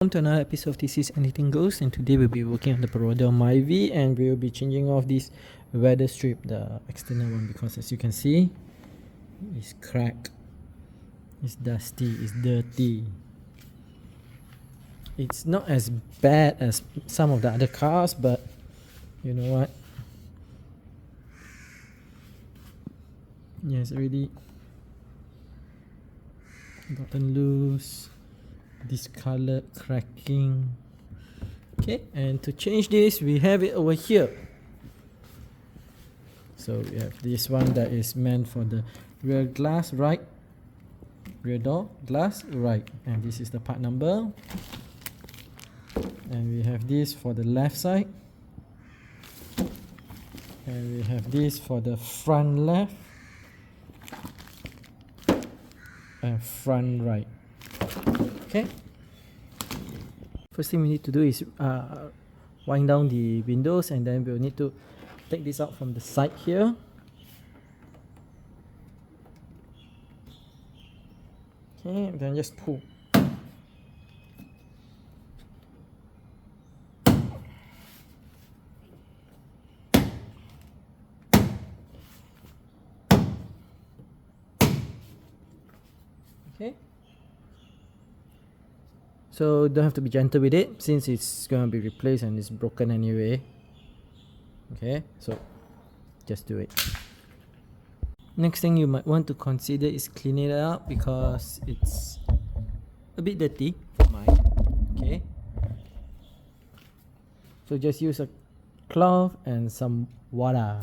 Welcome to another episode of This Is Anything Goes, and today we'll be working on the Baroda Myvi, and we'll be changing off this weather strip, the external one, because as you can see, it's cracked, it's dusty, it's dirty. It's not as bad as some of the other cars, but you know what? Yeah, it's already gotten loose, discolored, cracking. Okay, and to change this, we have it over here. So we have this one that is meant for the rear glass right, rear door glass right, and this is the part number. And we have this for the left side, and we have this for the front left and front right. Okay, first thing we need to do is wind down the windows, and then we'll need to take this out from the side here. Okay, and then just pull. Okay, so don't have to be gentle with it since it's going to be replaced and it's broken anyway. Okay, so just do it. Next thing you might want to consider is cleaning it up because it's a bit dirty for mine. Okay, so just use a cloth and some water.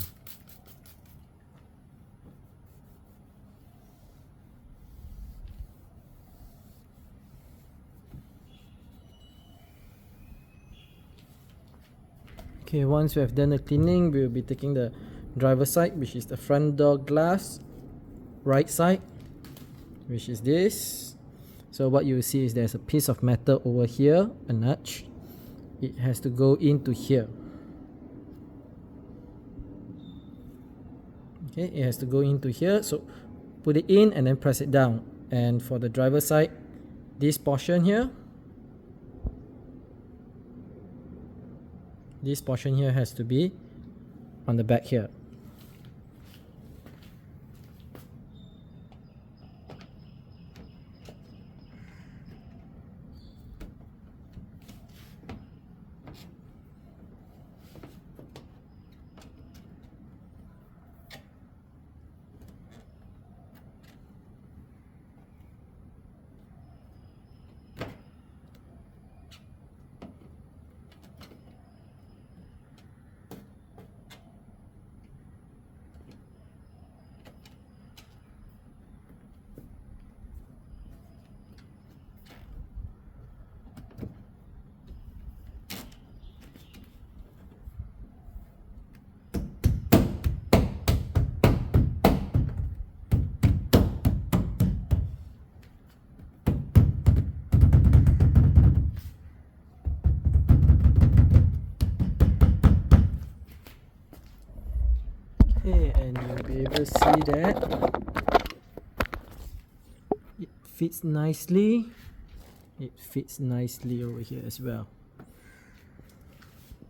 Okay, once we have done the cleaning, we will be taking the driver's side, which is the front door glass, right side, which is this. So what you will see is there's a piece of metal over here, a notch. It has to go into here. Okay, it has to go into here, so put it in and then press it down. And for the driver's side, this portion here, this portion here has to be on the back here. Okay, and you'll be able to see that it fits nicely. It fits nicely over here as well.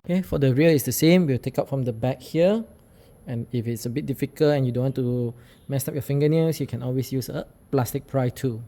Okay, for the rear it's the same. We'll take out from the back here, and if it's a bit difficult and you don't want to mess up your fingernails, you can always use a plastic pry tool.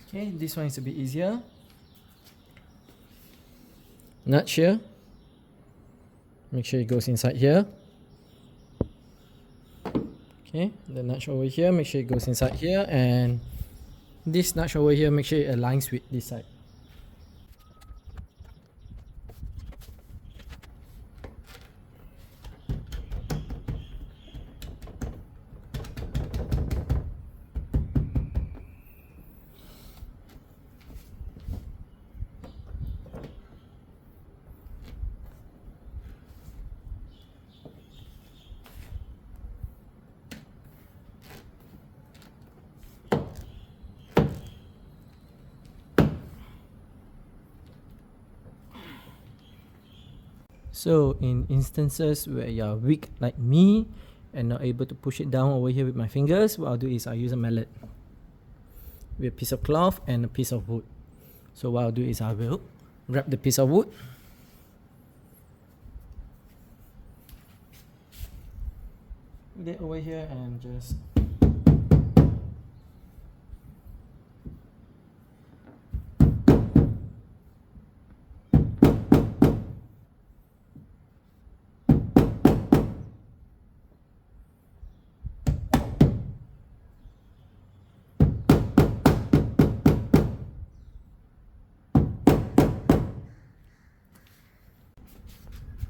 Okay, this one is a bit easier. Notch here. Make sure it goes inside here. Okay, the notch over here, make sure it goes inside here, and this notch over here, make sure it aligns with this side. So in instances where you are weak like me and not able to push it down over here with my fingers, what I'll do is I'll use a mallet with a piece of cloth and a piece of wood. So what I'll do is I will grab the piece of wood, put it over here and just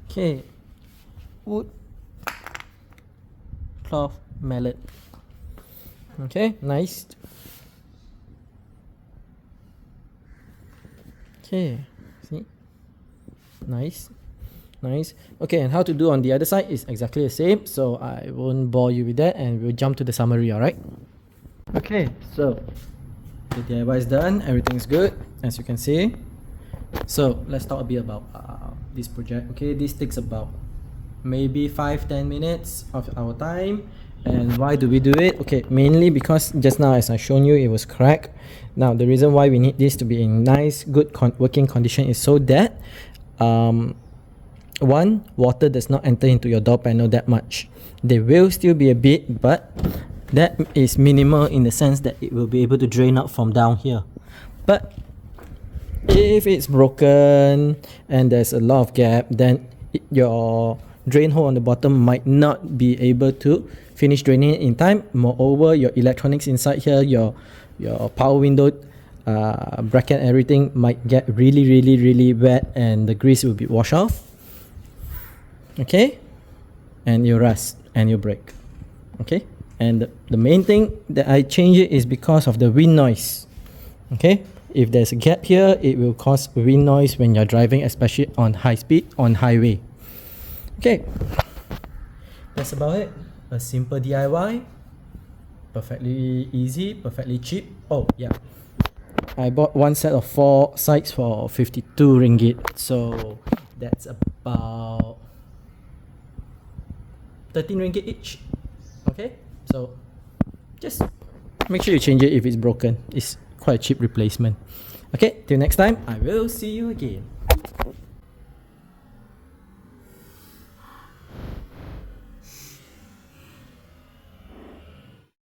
okay, wood, cloth, mallet. Okay, nice. Okay, see, nice, nice. Okay, and how to do on the other side is exactly the same, so I won't bore you with that, and we'll jump to the summary. All right. Okay, so the DIY is done, everything's good as you can see. So let's talk a bit about this project. Okay, this takes about maybe 5-10 minutes of our time. And why do we do it? Okay, mainly because just now as I shown you, it was cracked. Now the reason why we need this to be in nice good working condition is so that one, water does not enter into your door panel that much. There will still be a bit, but that is minimal in the sense that it will be able to drain out from down here. But if it's broken and there's a lot of gap, then your drain hole on the bottom might not be able to finish draining it in time. Moreover, your electronics inside here, your power window bracket, everything might get really wet and the grease will be washed off. Okay, and you rust and you break. Okay, and the main thing that I change it is because of the wind noise. Okay, if there's a gap here, it will cause wind noise when you're driving, especially on high speed on highway. Okay, that's about it. A simple DIY, perfectly easy, perfectly cheap. Oh yeah, I bought one set of 4 sides for 52 ringgit, so that's about 13 ringgit each. Okay, so just make sure you change it if it's broken. It's quite a cheap replacement. Okay, till next time, I will see you again.